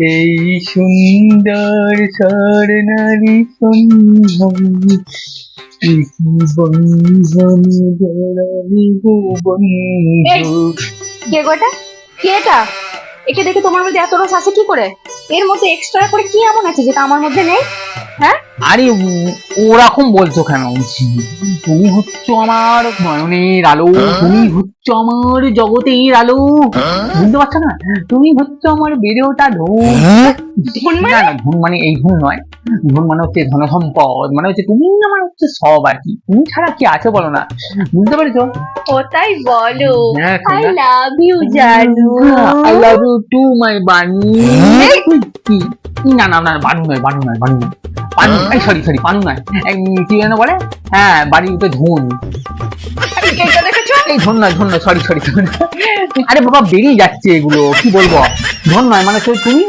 এই সুন্দর স্বর্ণালী সন্ধানী বন্ধন জড়ালি গো বন্ধু। কে গোটা? কে এটা? একে দেখে তোমার মধ্যে এত রস আছে কি করে? এর মধ্যে এক্সট্রা করে কি এমন আছে যেটা আমার মধ্যে নেই? হ্যাঁ, আরে ওরকম বলছো কেন? তুমি হচ্ছ আমার নয়নের আলো, তুমি হচ্ছ আমার জগতের আলো, বুঝতে পারছো না? তুমি হচ্ছ আমার বেড়ে ওঠা ধন। ধন না না, ধন মানে এই ধন নয়, ধন মানে হচ্ছে ধন সম্পদ, মানে হচ্ছে তুমি আমার হচ্ছে সব আর কি, তুমি ছাড়া কি আছে বলো না, বুঝতে পেরেছো? ও তাই বলো। হ্যাঁ, আই লাভ ইউ জানু। I love you too my bunny. না না না, বানু নয়, বানু নয়, বানু নয়, পানু, সরি সরি, পানু নয়, কি যেন বলে, হ্যাঁ বাড়িতে ধন, এটা দেখেছো? এই ধন নয়, ধন নয়, সরি সরি, আরে বাবা বেরিয়ে যাচ্ছে এগুলো, কি বলবো, ধন নয় মানে তুমি